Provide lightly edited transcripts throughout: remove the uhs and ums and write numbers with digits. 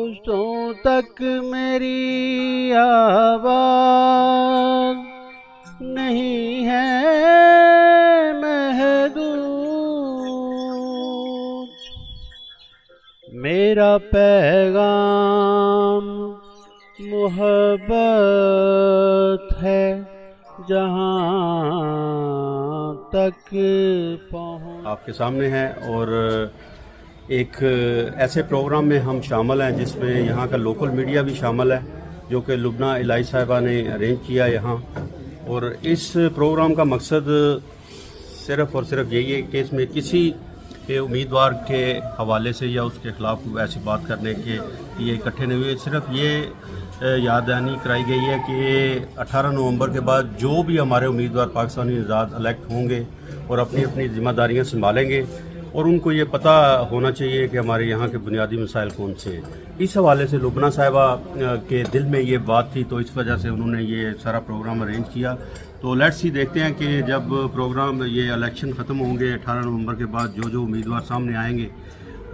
پشتوں تک میری آواز نہیں ہے محدود، میرا پیغام محبت ہے جہاں تک پہنچ آپ کے سامنے ہے، اور ایک ایسے پروگرام میں ہم شامل ہیں جس میں یہاں کا لوکل میڈیا بھی شامل ہے، جو کہ لبنہ الہی صاحبہ نے ارینج کیا یہاں. اور اس پروگرام کا مقصد صرف اور صرف یہی ہے کہ اس میں کسی امیدوار کے حوالے سے یا اس کے خلاف ایسی بات کرنے کے یہ اکٹھے نہیں ہوئے. صرف یہ یاد دہانی کرائی گئی ہے کہ 18 نومبر کے بعد جو بھی ہمارے امیدوار پاکستانی آزاد الیکٹ ہوں گے اور اپنی اپنی ذمہ داریاں سنبھالیں گے، اور ان کو یہ پتہ ہونا چاہیے کہ ہمارے یہاں کے بنیادی مسائل کون سے ہیں. اس حوالے سے لبنہ صاحبہ کے دل میں یہ بات تھی، تو اس وجہ سے انہوں نے یہ سارا پروگرام ارینج کیا. تو لیٹس سی دیکھتے ہیں کہ جب پروگرام یہ الیکشن ختم ہوں گے 18 نومبر کے بعد جو امیدوار سامنے آئیں گے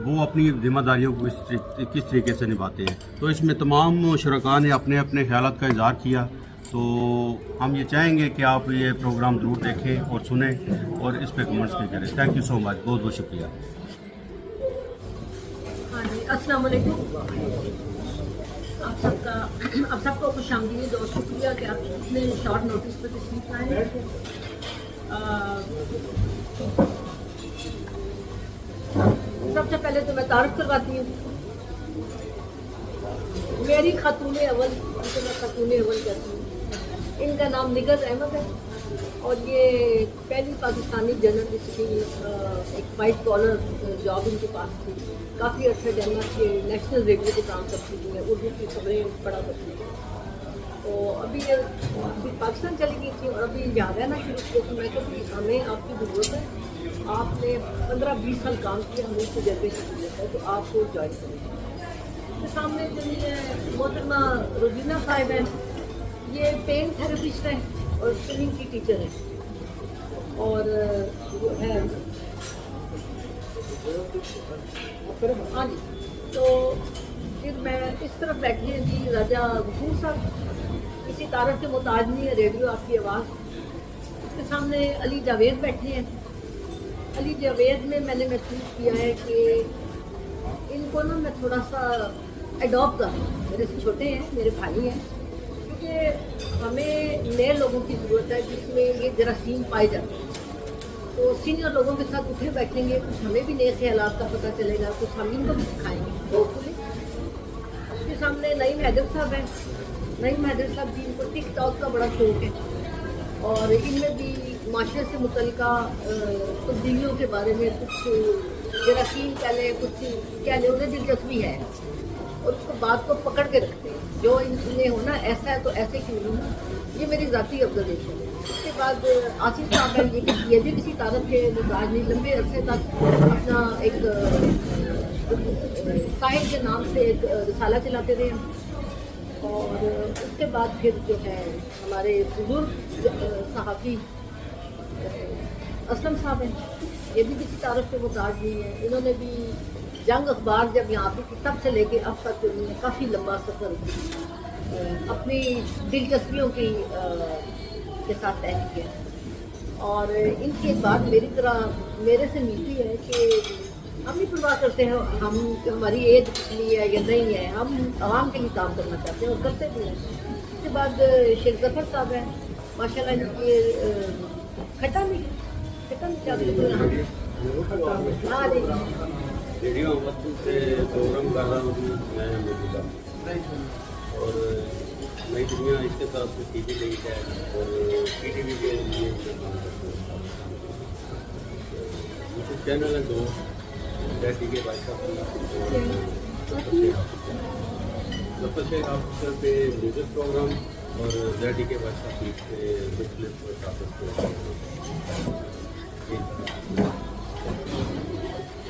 وہ اپنی ذمہ داریوں کو کس طریقے سے نبھاتے ہیں. تو اس میں تمام شرکاء نے اپنے اپنے خیالات کا اظہار کیا. تو ہم یہ چاہیں گے کہ آپ یہ پروگرام ضرور دیکھیں اور سنیں اور اس پہ کمنٹس بھی کریں. تھینک یو سو مچ، بہت بہت شکریہ. ہاں جی، السلام علیکم. آپ سب کو خوش آمدید اور شکریہ کہ آپ اتنے شارٹ نوٹس پہ تشریف لائے ہیں. سب سے پہلے تو میں تعارف کرواتی ہوں. میری خاتون اول، جسے میں خاتون اول کہتی ہوں، ان کا نام نگہت احمد ہے، اور یہ پہلی پاکستانی جرنلسٹ کی ایک وائٹ کالر جاب ان کے پاس تھی. کافی عرصہ ڈینمارک کے نیشنل ریڈیو پہ کام کرتی تھی، اردو کی خبریں پڑھا کرتی تھی. تو ابھی پاکستان چلی گئی تھی اور ابھی یاد ہے نا کہ میں کبھی ہمیں آپ کی ضرورت ہے، آپ نے 15-20 سال کام کیا، ہمیں تجربے کی ضرورت ہے، تو آپ کو جوائن کریں. اس کے سامنے جو ہے محترمہ روزینہ صاحب ہیں، یہ پین تھراپسٹ ہیں اور سوئمنگ کی ٹیچر ہیں. اور جو ہے ہاں جی، تو پھر میں اس طرف بیٹھی ہیں جی راجہ غفور صاحب، کسی تعارف کے محتاج نہیں ہے، ریڈیو آپ کی آواز. اس کے سامنے علی جاوید بیٹھے ہیں. علی جاوید میں نے محسوس کیا ہے کہ ان کو نا میں تھوڑا سا اڈاپٹ کر رہا ہوں. میرے سے چھوٹے ہیں، میرے بھائی ہیں، کیونکہ ہمیں نئے لوگوں کی ضرورت ہے جس میں یہ جراثیم پائے جاتے ہیں. تو سینئر لوگوں کے ساتھ اٹھے بیٹھیں گے، کچھ ہمیں بھی نئے خیالات کا پتہ چلے گا، کچھ ہم ان کو بھی سکھائیں گے. اس کے سامنے نعیم حیدر صاحب ہیں. نعیم حیدر صاحب جی، ان کو ٹک ٹاک کا بڑا شوق ہے، اور ان میں بھی معاشرے سے متعلقہ تبدیلیوں کے بارے میں کچھ جراثیم کہہ لیں، کچھ کہہ لیں، انہیں دلچسپی ہے اور اس کو بات کو پکڑ کے رکھتے ہیں. جو ان میں ہونا ایسا ہے تو ایسے کیوں نہیں ہے، یہ میری ذاتی آبزرویشن ہے. اس کے بعد آصف صاحب ہیں، یہ بھی کسی تعارف کے محتاج نہیں، لمبے عرصے تک اپنا ایک ساحل کے نام سے ایک رسالہ چلاتے رہے. اور اس کے بعد پھر جو ہے ہمارے بزرگ صحافی اسلم صاحب ہیں، یہ بھی کسی تعارف کے محتاج نہیں ہیں. انہوں نے بھی جنگ اخبار جب یہاں پہ تب سے لے کے اب تک انہوں نے کافی لمبا سفر اپنی دلچسپیوں کے ساتھ طے کیا. اور ان کی ایک بات میرے سے ملتی ہے کہ ہم نہیں پرواہ کرتے ہیں ہماری ایج کتنی ہے یا نہیں ہے، ہم عوام کے لیے کام کرنا چاہتے ہیں اور کرتے بھی ہیں. اس کے بعد شیخ ظفر صاحب ہیں، ماشاء اللہ ان کی کھٹا نہیں کیا بولتے ہیں ہاں جی. ریڈیو وقت سے پروگرام کر رہا ہوں میں موجودہ، اور نئی دنیا اس کے طرف سے ٹی وی لنک ہے اور پی ٹی وی کے لیے یوٹیوب چینل ہے 2 ڈی کے بھائی صاحب سے آفیسر پہ میوزک پروگرام اور ڈی کے بھائی صاحب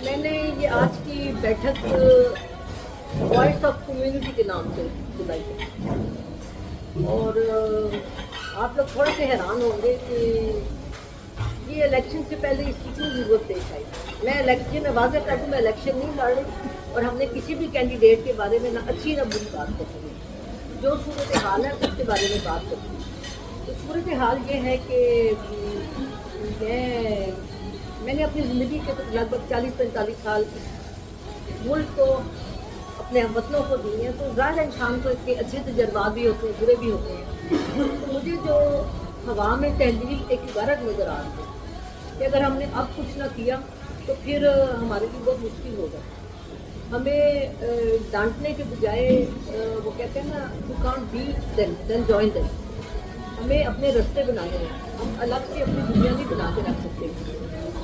میں نے یہ آج کی بیٹھک وائس آف کمیونٹی کے نام سے بلائی ہے، اور آپ لوگ تھوڑے سے حیران ہوں گے کہ یہ الیکشن سے پہلے اس کی کیوں ضرورت پیش آئی. میں الیکشن میں واضح کر دوں، میں الیکشن نہیں لڑ رہی اور ہم نے کسی بھی کینڈیڈیٹ کے بارے میں نہ اچھی نہ بری بات کرنی ہے. جو صورتحال ہے اس کے بارے میں بات کرتی ہوں. تو صورتحال یہ ہے کہ میں نے اپنی زندگی کے لگ بھگ 40-45 سال ملک کو اپنے ہم وطنوں کو دی ہیں. تو ظاہر انسان کو اتنے اچھے تجربات بھی ہوتے ہیں، برے بھی ہوتے ہیں. تو مجھے جو ہوا میں تحلیل ایک عبارت نظر آ رہی ہے کہ اگر ہم نے اب کچھ نہ کیا تو پھر ہمارے لیے بہت مشکل ہوگا. ہمیں ڈانٹنے کے بجائے وہ کہتے ہیں نا you can't beat them then join them. ہمیں اپنے رستے بنانے ہیں، ہم الگ سے اپنی دنیا نہیں بنا کے رکھ سکتے.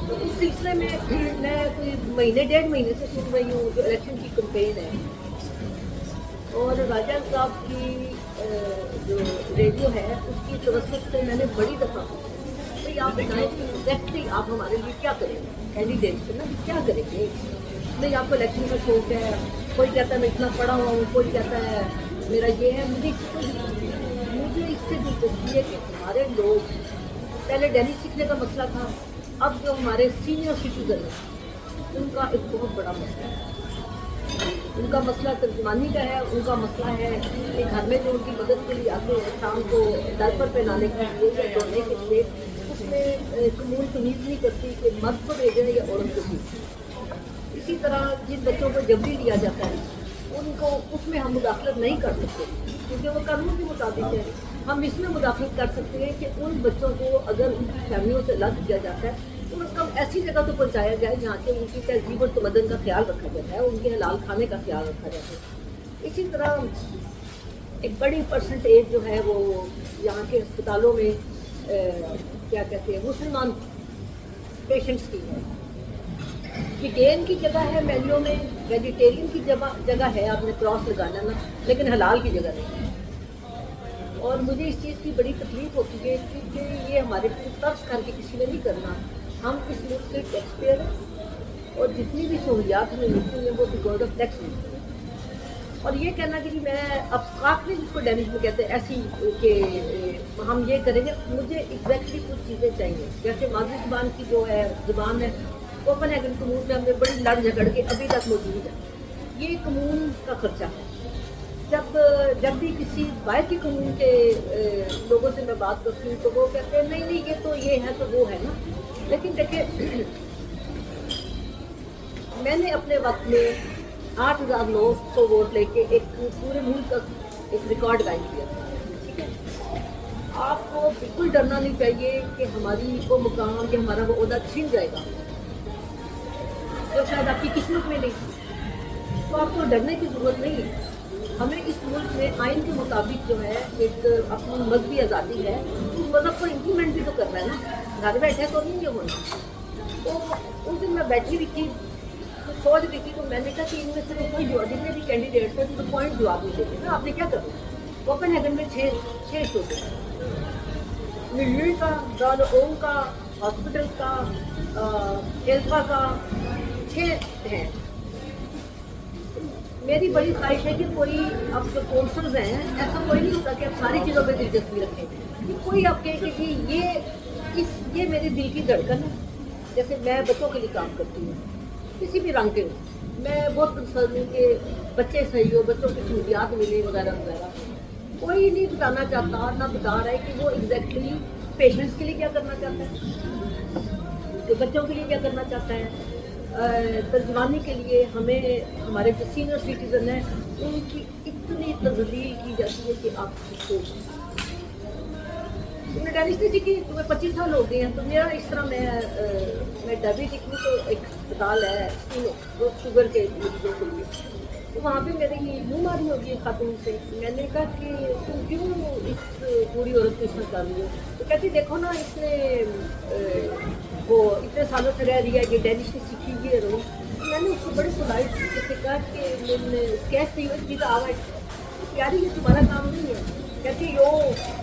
تو اس سلسلے میں کوئی مہینے 1.5 مہینے سے سن رہی ہوں جو الیکشن کی کمپین ہے، اور راجہ صاحب کی جو ریڈیو ہے اس کی توسط سے میں نے بڑی دفعہ بھائی آپ بتائیں کہ ایگزیکٹلی آپ ہمارے لیے کیا کریں گے، کینڈیڈیٹ سے نا کیا کریں گے. نہیں آپ کو الیکشن کا شوق ہے، کوئی کہتا ہے میں اتنا پڑھا ہوا ہوں، کوئی کہتا ہے میرا یہ ہے. مجھے اس سے دلچسپی ہے کہ ہمارے لوگ پہلے دہلی سیکھنے کا مسئلہ تھا، اب جو ہمارے سینئر سٹیزن ہیں ان کا ایک بہت بڑا مسئلہ ہے. ان کا مسئلہ ترجمانی کا ہے، ان کا مسئلہ ہے کہ گھر میں جو ان کی مدد کے لیے آتے ہیں شام کو ڈائپر پہنانے کے لیے یا دھونے کے لیے، اس میں قانون تمیز نہیں کرتی کہ مرد کو بھیجیں یا عورت کو بھیجیں. اسی طرح جن بچوں کو جبری لیا جاتا ہے ان کو اس میں ہم مداخلت نہیں کر سکتے کیونکہ وہ قانون کے مطابق ہے. ہم اس میں مداخلت کر سکتے ہیں کہ ان بچوں کو اگر ان کی فیملیوں سے الگ کیا جاتا ہے تو اس کو ایسی جگہ تو پہنچایا جائے جہاں سے ان کی تہذیب اور تمدن کا خیال رکھا جاتا ہے، ان کے حلال کھانے کا خیال رکھا جاتا ہے. اسی طرح ایک بڑی پرسنٹیج جو ہے وہ یہاں کے ہسپتالوں میں کیا کہتے ہیں مسلمان پیشنٹس کی ہے. ویگین کی جگہ ہے مینیو میں، ویجیٹیرین کی جگہ ہے، آپ نے کراس لگانا نا، لیکن حلال کی جگہ نہیں. اور مجھے اس چیز کی بڑی تکلیف ہوتی ہے کیونکہ یہ ہمارے پاس طرز کر کے کسی نے نہیں کرنا. ہم اس ملک کے ٹیکس پیئر ہیں اور جتنی بھی سہولیات ہمیں ملتی ہیں وہ بیکاز آف ٹیکس ملتی ہیں. اور یہ کہنا کہ میں ابسٹریکٹ نہیں جس کو ڈینش میں کہتے ہیں ایسی کہ ہم یہ کریں گے، مجھے ایگزیکٹلی کچھ چیزیں چاہیے. جیسے مادری زبان کی جو ہے زبان ہے اوپن ہیگن قانون میں ہم نے بڑی لڑ جھگڑ کے ابھی تک موجود ہے. یہ قانون کا خرچہ ہے. جب بھی کسی باہر کے قانون کے لوگوں سے میں بات کرتی ہوں تو وہ کہتے ہیں نہیں نہیں یہ تو یہ ہے تو وہ ہے نا. لیکن دیکھیں میں نے اپنے وقت میں 8,900 ووٹ لے کے ایک پورے ملک کا ایک ریکارڈ قائم کیا تھا. ٹھیک ہے، آپ کو بالکل ڈرنا نہیں چاہیے کہ ہماری وہ مقام یا ہمارا وہ عہدہ چھن جائے گا جو شاید آپ کی قسمت میں نہیں تھی. تو آپ کو ڈرنے کی ضرورت نہیں ہے. ہمیں اس ملک میں آئین کے مطابق جو ہے ایک اپنی مذہبی آزادی ہے، اس مذہب کو امپلیمنٹ بھی تو کرنا ہے نا، گھر بیٹھے تو نہیں یہ ہونا. تو اس دن میں بیٹھی ہوئی تھی تو سوچ رہی تھی، تو میں نے کہا کہ ان میں سے کوئی جتنے بھی کینڈیڈیٹس ہیں تو پوائنٹ جواب نہیں دیتے نا، آپ نے کیا کرنا. اوپن ہیگن میں 6 شعبے ہیں، ملٹری کا، دارالعلوم کا، ہاسپٹل کا، ہیلتھا کا، 6 ہیں. میری بڑی خواہش ہے کہ کوئی اب جو کونسلز ہیں ایسا کوئی نہیں ہوتا کہ آپ ساری چیزوں پہ دلچسپی رکھیں کہ کوئی آپ کہے کہ یہ میرے دل کی دھڑکن ہے. جیسے میں بچوں کے لیے کام کرتی ہوں کسی بھی رنگ کے ہوں، میں بہت کنسرن ہوں کہ بچے صحیح ہو، بچوں کی سہولیات ملے وغیرہ وغیرہ. کوئی نہیں بتانا چاہتا نہ بتا رہا ہے کہ وہ ایگزیکٹلی پیشنٹس کے لیے کیا کرنا چاہتا ہے، کہ بچوں کے لیے کیا کرنا چاہتا ہے. ترجمانی کے لیے ہمیں ہمارے جو سینئر سٹیزن ہیں ان کی اتنی تذلیل کی جاتی ہے کہ آپ کو تم نے ڈینش نہیں سیکھی، تمہیں 25 سال ہو گئے ہیں. تو میرا اس طرح میں ڈائبٹک ہوں تو ایک اسپتال ہے جو شوگر کے مریضوں کے لیے، تو وہاں پہ میری منہ ماری ہوگی ہے خاتون سے. میں نے کہا کہ تم کیوں اس بوڑھی عورت کو اس طرح کر رہی ہو؟ تو کہتی دیکھو نا اس نے وہ اتنے سالوں سے رہ رہی ہے، یہ ڈینش نہیں سیکھی یہ رو. میں نے اس کو بڑے پولائٹ طریقے سے کہا کہ میں نے کیش نہیں ہوئی چیز آواز پیاری یہ تمہارا کام نہیں ہے. کہتی یو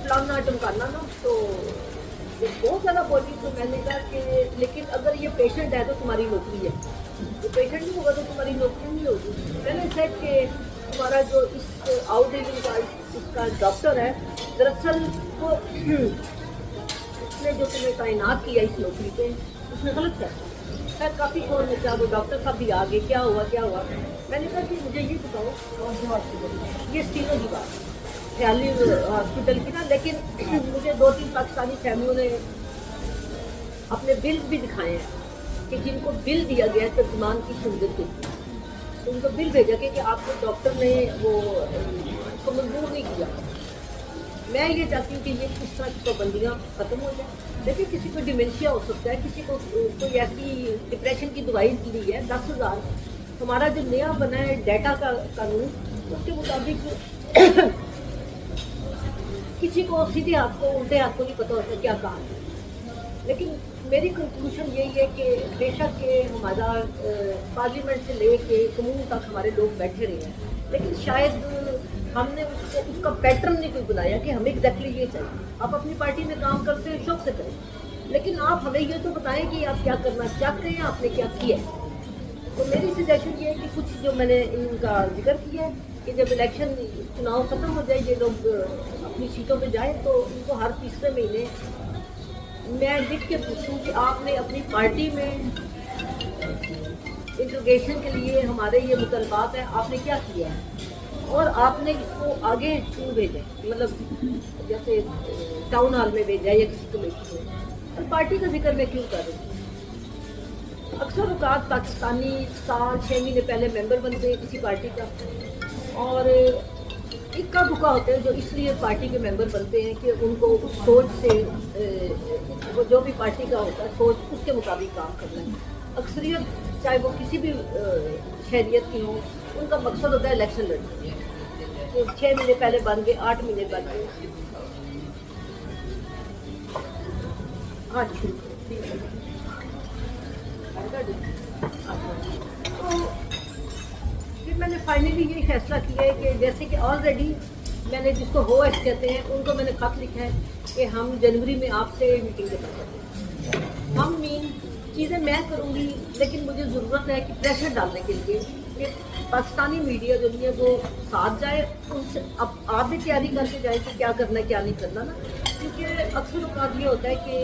فلانا ٹمکانا نا. تو بہت زیادہ بولی. تو میں نے کہا کہ لیکن اگر یہ پیشنٹ ہے تو تمہاری نوکری ہے، یہ پیشنٹ نہیں ہوگا تو تمہاری نوکری نہیں ہوگی. میں نے سیٹ کہ تمہارا جو اس آؤٹ ڈیلنگ کا اس کا ڈاکٹر ہے دراصل وہ نے جو تمہیں تعینات کیا اس نوکری پہ اس نے غلط کیا. خیر کافی شور مچا, وہ ڈاکٹر صاحب بھی آ گئے, کیا ہوا. میں نے کہا کہ مجھے یہ بتاؤ کون سے ہاسپٹل, یہ اسٹیلوں کی بات خیالی ہاسپٹل کی نا, لیکن مجھے 2-3 پاکستانی فیملیوں نے اپنے بل بھی دکھائے ہیں کہ جن کو بل دیا گیا ہے ترجمان کی شہادت کے لیے, تو ان کو بل بھیجا کہ آپ کو ڈاکٹر نے وہ اس کو منظور نہیں کیا. میں یہ چاہتی ہوں کہ یہ کس طرح کی پابندیاں ختم ہو جائیں. دیکھیے کسی کو ڈیمنشیا ہو سکتا ہے, کسی کو کوئی ایسی ڈپریشن کی دوائی لی ہے 10,000. ہمارا جو نیا بنا ہے ڈیٹا کا قانون, اس کے مطابق کسی کو سیدھے ہاتھ کو الٹے ہاتھ کو نہیں پتہ ہوتا کیا کہا ہے. لیکن میری کنکلوژن یہی ہے کہ بے شک کہ ہمارا پارلیمنٹ سے لے کے قانون تک ہمارے لوگ بیٹھے رہے ہیں, لیکن شاید ہم نے اس کا پیٹرن نہیں کوئی بنایا کہ ہمیں ایگزیکٹلی یہ چاہیے. آپ اپنی پارٹی میں کام کرتے ہیں شوق سے کریں, لیکن آپ ہمیں یہ تو بتائیں کہ آپ کیا کرنا چاہتے ہیں, آپ نے کیا کیا ہے. تو میری سجیشن یہ ہے کہ کچھ جو میں نے ان کا ذکر کیا ہے کہ جب الیکشن چناؤ ختم ہو جائے, یہ لوگ اپنی سیٹوں پہ جائیں, تو ان کو ہر تیسرے مہینے میں لکھ کے پوچھوں کہ آپ نے اپنی پارٹی میں انٹروگیشن کے لیے ہمارے یہ مطالبات ہیں, آپ نے کیا کیا ہے, اور آپ نے اس کو آگے کیوں بھیجا, مطلب جیسے ٹاؤن ہال میں بھیجا یا کسی کمیٹی میں. اور پارٹی کا ذکر میں کیوں کر رہی ہوں, اکثر اوقات پاکستانی 6 مہینے پہلے ممبر بنتے ہیں کسی پارٹی کا, اور اکا دکا ہوتے ہیں جو اس لیے پارٹی کے ممبر بنتے ہیں کہ ان کو اس سوچ سے وہ جو بھی پارٹی کا ہوتا ہے سوچ اس کے مطابق کام کرنا ہے. اکثریت چاہے وہ کسی بھی شہریت کی ہوں, ان کا مقصد ہوتا ہے الیکشن لڑنا. 6 مہینے پہلے بن گئے, 8 مہینے بن گئے. ہاں ٹھیک ہے. تو پھر میں نے فائنلی یہ فیصلہ کیا ہے کہ جیسے کہ آلریڈی میں نے جس کو ہو ایس کہتے ہیں ان کو میں نے خط لکھا ہے کہ ہم جنوری میں آپ سے میٹنگ کے کرتے ہیں. ہم مین چیزیں میں کروں گی, لیکن مجھے ضرورت ہے کہ پریشر ڈالنے کے لیے کہ پاکستانی میڈیا جو ہے وہ ساتھ جائے, ان سے اب آپ بھی تیاری کر کے جائیں کہ کیا کرنا ہے کیا نہیں کرنا نا. کیونکہ اکثر اوقات یہ ہوتا ہے کہ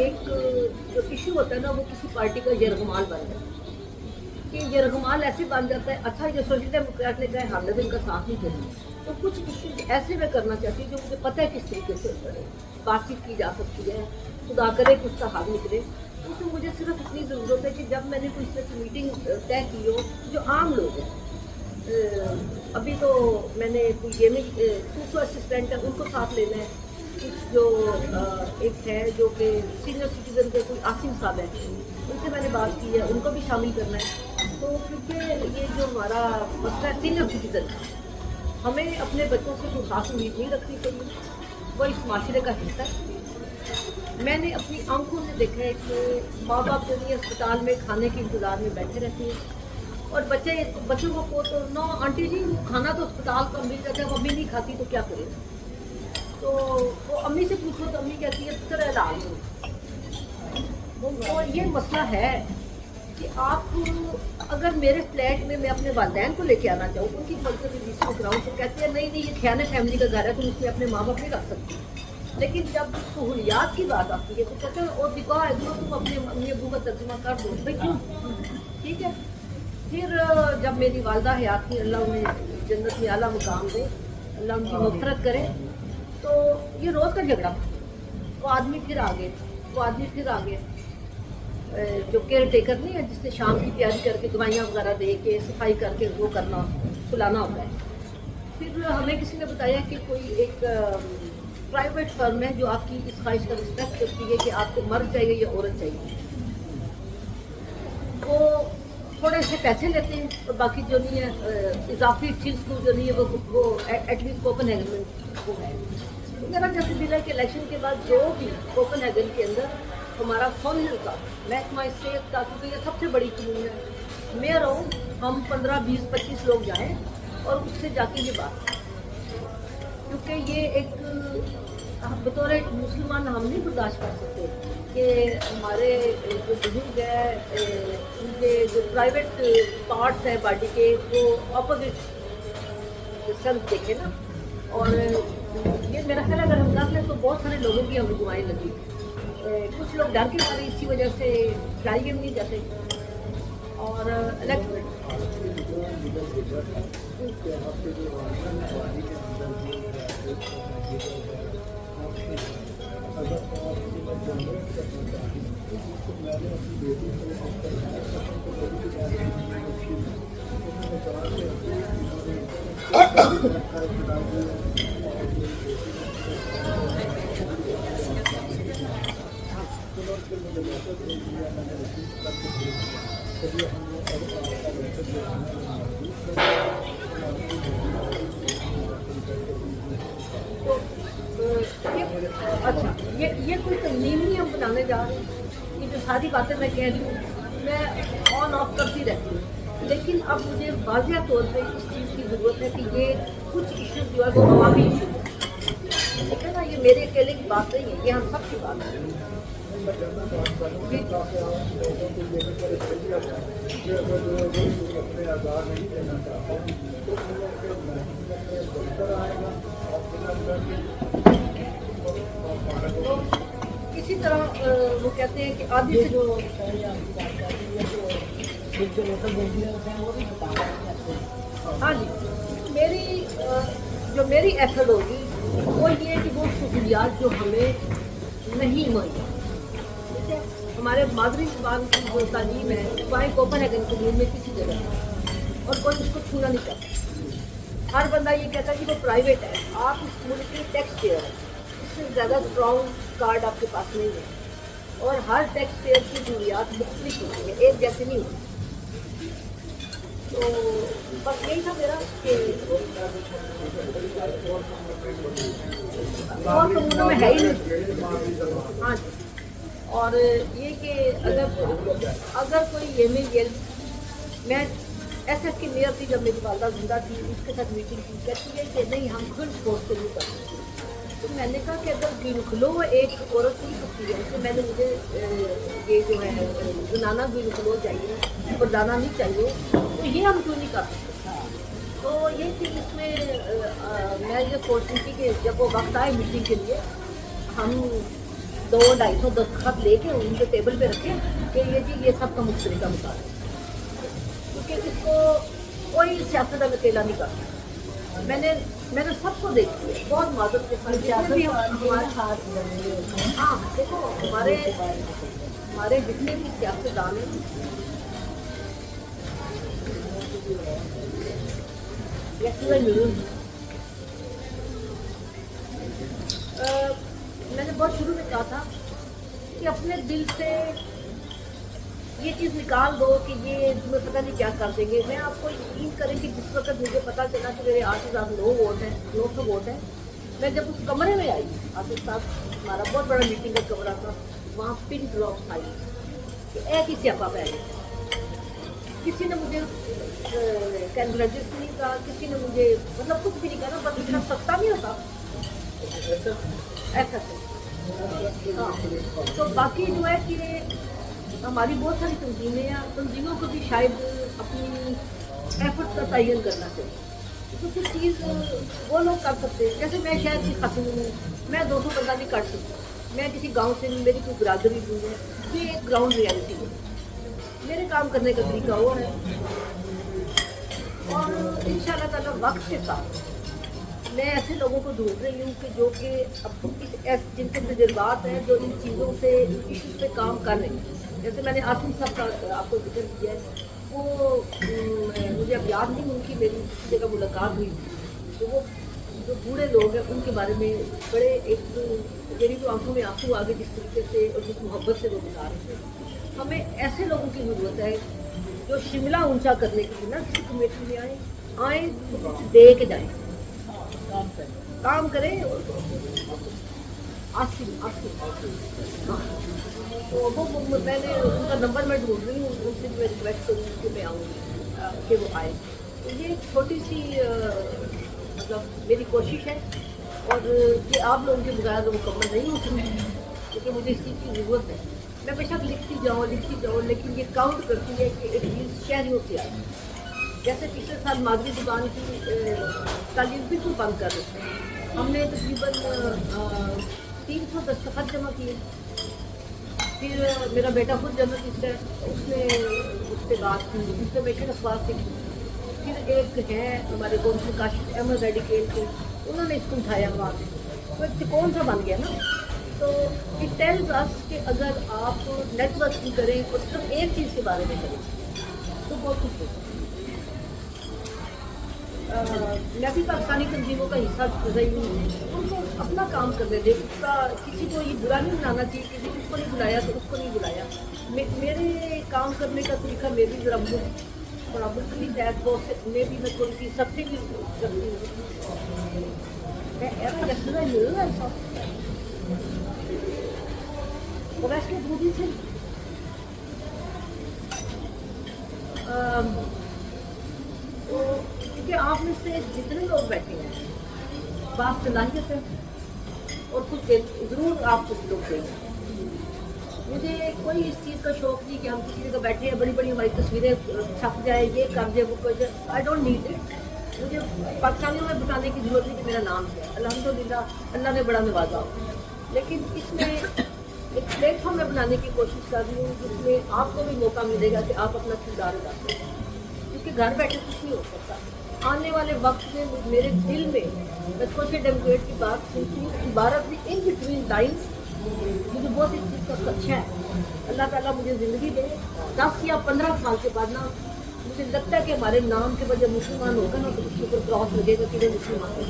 ایک جو ایشو ہوتا ہے نا وہ کسی پارٹی کا یرغمال بن جاتا ہے, کہ یرغمال ایسے بن جاتا ہے. اچھا یہ سوشل ڈیموکریٹ نے کہا ہم نے ان کا ساتھ نہیں کرنا, تو کچھ ایشوز ایسے میں کرنا چاہتی ہوں جو مجھے پتہ ہے کس طریقے سے بات چیت کی جا سکتی ہے, خدا کرے کہ اس کا حل نکلے. تو مجھے صرف اتنی ضرورت ہے کہ جب میں نے کوئی اس طرح کی میٹنگ طے کی ہو جو عام لوگ ہیں, ابھی تو میں نے کوئی گیمنگ سوسو اسسٹنٹ ہے ان کو ساتھ لینا ہے, کچھ جو ایک ہے جو کہ سینئر سٹیزن کے کوئی عاصم صاحب ہیں ان سے میں نے بات کی ہے, ان کو بھی شامل کرنا ہے. تو کیونکہ یہ جو ہمارا مسئلہ ہے سینئر سٹیزن, ہمیں اپنے بچوں سے کوئی خاص امید نہیں رکھنی چاہیے, وہ اس معاشرے کا حصہ ہے. میں نے اپنی آنکھوں سے دیکھا ہے کہ ماں باپ جو نہیں اسپتال میں کھانے کے انتظار میں بیٹھے رہتے ہیں, اور بچوں کو تو نو آنٹی جی کھانا تو اسپتال کا مل جاتا ہے, وہ امی نہیں کھاتی تو کیا کرے. تو وہ امی سے پوچھو تو امی کہتی ہے پتر علاج ہو. تو یہ مسئلہ ہے کہ آپ اگر میرے فلیٹ میں اپنے والدین کو لے کے آنا چاہوں, ان کی پرسنل رجسٹر کراؤں, تو کہتے ہیں نہیں یہ خیال فیملی کا گھر ہے, تم اس میں اپنے ماں باپ نہیں رکھ سکتی. لیکن جب سہولیات کی بات آتی ہے تو کہتے ہیں اور دکھا ہے تم اپنے امی ابو کا ترجمہ کر دو بھائی کیوں, ٹھیک ہے. پھر جب میری والدہ حیات تھی, اللہ انہیں جنت میں اعلیٰ مقام دے, اللہ ان کی مغفرت کرے, تو یہ روز کا جھگڑا وہ آدمی پھر آ گئے جو کیئر ٹیکر نہیں ہے, جس نے شام کی تیاری کر کے دوائیاں وغیرہ دے کے صفائی کر کے وہ کرنا سلانا ہوتا ہے. پھر ہمیں کسی نے بتایا کہ کوئی ایک پرائیویٹ فرم ہے جو آپ کی اس خواہش کا رسپیکٹ کرتی ہے کہ آپ کو مرد چاہیے یا عورت چاہیے. وہ تھوڑے سے پیسے لیتے ہیں اور باقی جو نہیں ہے اضافی چیز کو جو نہیں ہے وہ ایٹ لیسٹ کوپن ہیگن میں وہ ہے. میرا جیسے دل ہے کہ الیکشن کے بعد جو بھی کوپن ہیگن کے اندر ہمارا فارمل کا محکمہ صحت کا, کیونکہ یہ سب سے بڑی قانون ہے, میں رہوں ہم 15, 20, 25 لوگ جائیں اور اس سے جا کے یہ بات, کیونکہ یہ ایک بطور مسلمان ہم نہیں برداشت کر سکتے کہ ہمارے جو بزرگ ہیں ان کے جو پرائیویٹ پارٹس ہیں باڈی کے وہ اپوزٹ سیلف دیکھیں نا. اور یہ میرا خیال اگر ہم کر لیں تو بہت سارے لوگوں کی ہم رکوائیں لگی. کچھ لوگ ڈر کے مارے اسی وجہ سے شاعری نہیں جاتے. اور اچھا یہ کوئی تنظیم نہیں ہم بنانے جا رہے ہیں. یہ جو ساری باتیں میں کہہ رہی ہوں میں آن آف کرتی رہتی ہوں, لیکن اب مجھے واضح طور پہ اس چیز کی ضرورت ہے کہ یہ کچھ ایشوز جو ہے وہ عوامی ایشو ہے. ٹھیک ہے نا, یہ میرے اکیلے کی بات نہیں ہے, یہ ہم سب کی بات ہے. اسی طرح وہ کہتے ہیں کہ آدھی سے جو ہاں جی میری ایفرٹ ہوگی وہ یہ کہ وہ سہولیات جو ہمیں نہیں مہیا, ٹھیک ہے, ہمارے مادری زبان کی جو تعلیم ہے چاہے کوپن ہیگن کمیون میں کسی جگہ اور کوئی اس کو چھونا نہیں چاہتا. ہر بندہ یہ کہتا ہے کہ وہ پرائیویٹ ہے, آپ اس ملک کے ٹیکس پیئر ہیں, اس سے زیادہ اسٹرانگ کارڈ آپ کے پاس نہیں ہے, اور ہر ٹیکس پیئر کی ضروریات مختلف ہوتی ہیں, ایک جیسے نہیں ہوتی. تو بس یہی تھا میرا کہ اور کمیونوں میں ہے ہی نہیں. ہاں جی, اور یہ کہ اگر کوئی یہ میں ایس ایف کی میئر تھی جب میری والدہ زندہ تھی, اس کے ساتھ میٹنگ کی, کہتی ہے کہ نہیں ہم خود سپورٹ نہیں کر سکتے. تو میں نے کہا کہ اگر گینوکلو ایک عورت نہیں سکتی ہے, تو میں نے مجھے یہ جو ہے زنانہ گینوکلو چاہیے, پردانہ نہیں چاہیے, تو یہ ہم کیوں نہیں کر سکتے. تو یہ چیز اس میں میں یہ سوچ رہی تھی کہ جب وہ وقت آئے میٹنگ کے لیے ہم 200-250 دستخط لے کے ان کے ٹیبل پہ رکھیں کہ یہ جی یہ سب کا مشترکہ مطالبہ, کیونکہ اس کو کوئی سیاست اکیلا نہیں کرتا. میں نے سب کو دیکھی ہے بہت معذرت کے ساتھ. ہاں دیکھو ہمارے جتنے بھی سیاستدان ہیں میں نے بہت شروع میں کہا تھا کہ اپنے دل سے یہ چیز نکال دو کہ یہ تمہیں پتہ نہیں کیا کر دیں گے. میں آپ کو یقین کریں کہ جس وقت مجھے پتہ چلا کہ میرے 8,900 ووٹ ہیں, میں جب اس کمرے میں آئی, آصف صاحب ہمارا بہت بڑا میٹنگ کا کمرہ تھا, وہاں پن ڈراپس آئی کہ ایک ہی سیاپا پہ آئی. کسی نے مجھے کینگریجس نہیں کہا, کسی نے مجھے مطلب کچھ بھی نہیں کہا, بس اتنا سستا نہیں ہوتا ایسا. ہاں تو باقی جو ہے کہ ہماری بہت ساری تنظیمیں ہیں, تنظیموں کو بھی شاید اپنی ایفرٹ کا تعین کرنا چاہیے. تو کچھ چیز وہ لوگ کر سکتے ہیں, جیسے میں شہر کی خاتون ہوں, میں 200 بندہ نہیں کر سکتی, میں کسی گاؤں سے نہیں, میری کوئی برادری نہیں ہے, یہ ایک گراؤنڈ ریالٹی ہے. میرے کام کرنے کا طریقہ اور ہے, اور ان شاء اللہ تعالیٰ وقت کے ساتھ میں ایسے لوگوں کو ڈھونڈ رہی ہوں کہ جو کہ اب جن کے تجربات ہیں, جو ان چیزوں سے ان ایشوز پہ کام کر رہے ہیں. جیسے میں نے آصم صاحب کا آپ کو ذکر کیا ہے, وہ مجھے اب یاد نہیں, ان کی میری کسی جگہ ملاقات ہوئی تھی, تو وہ جو بوڑھے لوگ ہیں ان کے بارے میں بڑے ایک میری تو آنکھوں میں آنسو آ گئے جس طریقے سے اور جس محبت سے وہ بتا رہے تھے. ہمیں ایسے لوگوں کی ضرورت ہے جو شملہ اونچا کرنے کے لیے نا کسی کمیٹی میں آئیں تو کچھ دے کے جائیں, کام کریں. آصف ہاں, تو وہ میں نے ان کا نمبر میں ڈھونڈ رہی ہوں, ان سے میں ریکویسٹ کروں کہ میں آؤں کہ وہ آئے. تو یہ چھوٹی سی مطلب میری کوشش ہے, اور یہ آپ لوگوں کے بغیر مکمل نہیں ہو سکتی, کیونکہ مجھے اس چیز کی ضرورت ہے. میں بے شک لکھتی جاؤں, لیکن یہ کاؤنٹ کرتی ہے کہ ایٹ لیسٹ شہریوں سے آئے. جیسے پچھلے سال مادری زبان کی تعلیم بالکل بند کر دیتے ہیں, ہم نے تقریباً 300 دستخط جمع کیے, پھر میرا بیٹا خود جرنلسٹ ہے، اس نے اس سے بات کی، انفارمیشن اخبار سے کی. پھر ایک ہے ہمارے کونسل کاشف احمد ریڈیکیل کے، انہوں نے اس کو اٹھایا وہاں سے، تو ایک تکون سا بن گیا نا. تو اٹ ٹیلز اس کہ اگر آپ نیٹ ورکنگ کریں اور صرف ایک چیز کے بارے میں کریں تو بہت کچھ ہوتا ہے. میں بھی پاکستانی تنظیموں کا حصہ رہی ہوں، ان کو اپنا کام کرنے دے، اس کا کسی کو یہ برا نہیں بنانا چاہیے کہ اس کو نہیں بلایا تو اس کو نہیں بلایا. میرے کام کرنے کا طریقہ میں بھی ذرا تھوڑا ملکی تحت بہت میں بھی میں تھوڑی سی سب سے بھی کرتی ہوں. ایسا مل رہا ہے اور ویسے بودی سے کیونکہ آپ میں سے جتنے لوگ بیٹھے ہیں بات صلاحیت ہے اور کچھ ضرور آپ کچھ لوگ دیں. مجھے کوئی اس چیز کا شوق نہیں کہ ہم کسی جگہ بیٹھے ہیں بڑی بڑی ہماری تصویریں چھپ جائے، یہ کر جائے، وہ کر جائے. I don't need it. مجھے پاکستانیوں میں بتانے کی ضرورت نہیں کہ میرا نام ہے. الحمدللہ اللہ نے بڑا نوازا. لیکن اس میں ایک پلیٹ فارم میں بنانے کی کوشش کر رہی ہوں جس میں آپ کو بھی موقع ملے گا کہ آپ اپنا کردار ادا کریں، کیونکہ گھر بیٹھے کچھ نہیں ہو سکتا. آنے والے وقت میں میرے دل میں میں سوشل ڈیموکریٹ کی بات سنتی ہوں، عبارت بھی ان بٹوین لائنس مجھے بہت اس چیز کا خدشہ ہے. اللہ تعالیٰ مجھے زندگی دے 10 یا 15 سال کے بعد نا مجھے لگتا ہے کہ ہمارے نام کے بعد جب مسلمان ہوگا نا تو اس کے اوپر کراس لگے گا کہ وہ مسلمان ہے.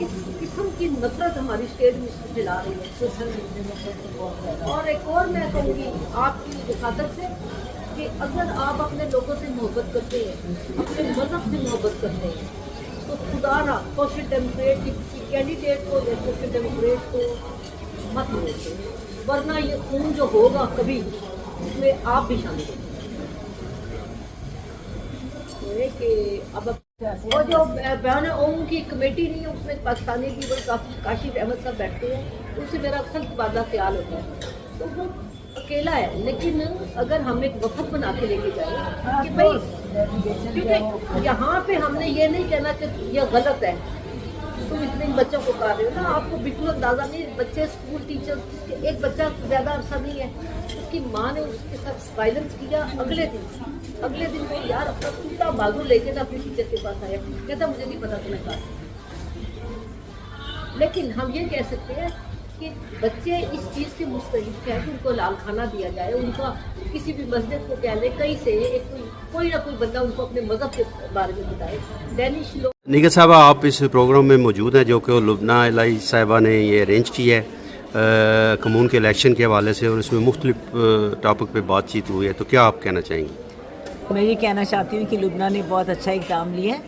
اس قسم کی نفرت ہماری اسٹیٹ میں پھیلا رہی ہے. اور ایک اور میں کہوں گی آپ کی خاطر سے کہ اگر آپ اپنے لوگوں سے محبت کرتے ہیں، اپنے مذہب سے محبت کرتے ہیں تو خدا نہ سوشل ڈیموکریٹ کی کسی کینڈیڈیٹ کو یا سوشل ڈیموکریٹ کو مت ہوتے، ورنہ یہ خون جو ہوگا کبھی اس میں آپ بھی شامل ہوں گے. کہ اب وہ جو بیان اوم کی کمیٹی نہیں ہے اس میں پاکستانی کی بڑی کاشف احمد صاحب بیٹھتے ہیں، ان سے میرا اکثر تبادلہ خیال ہوتا ہے. تو وہ اکیلا ہے، لیکن اگر ہم ایک وقت بنا کے لے کے جائیں کہ بھائی کیونکہ یہاں پہ ہم نے یہ نہیں کہنا کہ یہ غلط ہے تم اتنے بچوں کو کر رہے ہو نا. آپ کو بالکل اندازہ نہیں، بچے اسکول ٹیچر ایک بچہ زیادہ عرصہ نہیں ہے، اس کی ماں نے اس کے ساتھ وائلنس کیا. اگلے دن وہ یار اپنا ٹوٹا بازو لے کے نا اپنے ٹیچر کے پاس آیا، کہتا مجھے نہیں پتا تمہیں کہا. لیکن ہم یہ کہہ سکتے ہیں کہ بچے اس چیز کے مستحق ہیں کہ ان کو لال کھانا دیا جائے، ان کا کسی بھی مسجد کو کہہ لیں کہیں سے کوئی نہ کوئی بندہ ان کو اپنے مذہب کے بارے میں بتائے. دینش لوگ نیگا صاحبہ آپ اس پروگرام میں موجود ہیں جو کہ لبنہ الہی صاحبہ نے یہ ارینج کی ہے کمون کے الیکشن کے حوالے سے، اور اس میں مختلف ٹاپک پہ بات چیت ہوئی ہے، تو کیا آپ کہنا چاہیں گے؟ میں یہ کہنا چاہتی ہوں کہ لبنہ نے بہت اچھا اقدام لیا ہے.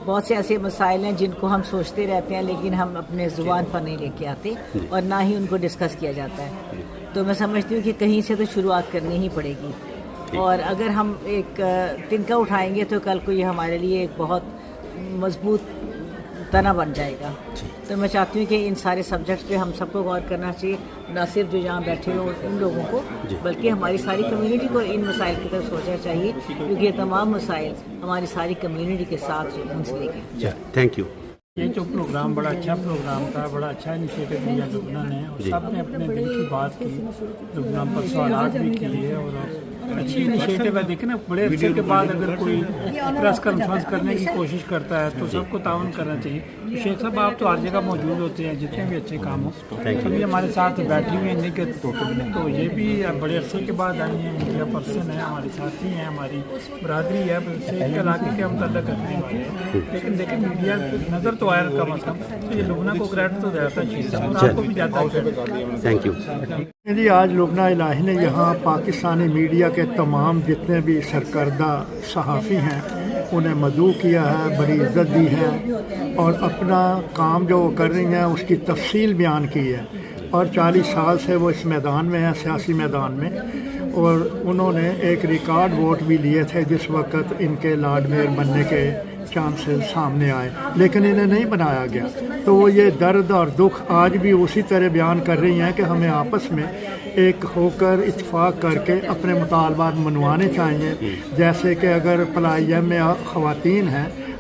بہت سے ایسے مسائل ہیں جن کو ہم سوچتے رہتے ہیں لیکن ہم اپنے زبان پر نہیں لے کے آتے اور نہ ہی ان کو ڈسکس کیا جاتا ہے. تو میں سمجھتی ہوں کہ کہیں سے تو شروعات کرنی ہی پڑے گی، اور اگر ہم ایک تنکا اٹھائیں گے تو کل کو یہ ہمارے لیے ایک بہت مضبوط تنا بن جائے گا. تو میں چاہتی ہوں کہ ان سارے سبجیکٹس پہ ہم سب کو غور کرنا چاہیے، نہ صرف جو یہاں بیٹھے ہوں ان لوگوں کو بلکہ ہماری ساری کمیونٹی کو ان مسائل کی طرف سوچنا چاہیے، کیونکہ یہ تمام مسائل ہماری ساری کمیونٹی کے ساتھ منسلک ہیں. Thank you. یہ جو پروگرام بڑا اچھا پروگرام تھا، بڑا اچھا انیشیٹو لیا لبنہ نے، اور سب نے اپنے دل کی بات کی، لبنہ پر سوالات بھی کیے، اور اچھی انیشیٹو ہے. دیکھیں نا بڑے عرصے کے بعد اگر کوئی پریس کانفرنس کرنے کی کوشش کرتا ہے تو سب کو تعاون کرنا چاہیے. شیخ صاحب آپ تو ہر جگہ موجود ہوتے ہیں، جتنے بھی اچھے کام ہوں کبھی ہمارے ساتھ بیٹھی ہوئی ہیں کہ تو یہ بھی بڑے عرصے کے بعد آئی ہیں، میڈیا پرسن ہیں، ہمارے ساتھی ہیں، ہماری برادری ہے، شیخ کے علاقے کے ہم تعلق رکھنے والے ہیں. لیکن دیکھیں میڈیا نظر تو آیا کم از کم، تو یہ لبنہ کو کریڈٹ تو جاتا ہے شیخ صاحب، اور آپ کو بھی جاتا ہے. Thank you. جی آج لبنہ الہی نے یہاں پاکستانی میڈیا کے تمام جتنے بھی سرکردہ صحافی ہیں انہیں مدعو کیا ہے، بڑی عزت دی ہے، اور اپنا کام جو وہ کر رہی ہیں اس کی تفصیل بیان کی ہے. اور 40 سال سے وہ اس میدان میں ہیں، سیاسی میدان میں، اور انہوں نے ایک ریکارڈ ووٹ بھی لیے تھے جس وقت ان کے لارڈ میئر بننے کے چانسز سامنے آئے، لیکن انہیں نہیں بنایا گیا. تو وہ یہ درد اور دکھ آج بھی اسی طرح بیان کر رہی ہیں کہ ہمیں آپس میں ایک ہو کر اتفاق کر کے اپنے مطالبات منوانے چاہیے. جیسے کہ اگر پلائی ایم میں خواتین ہیں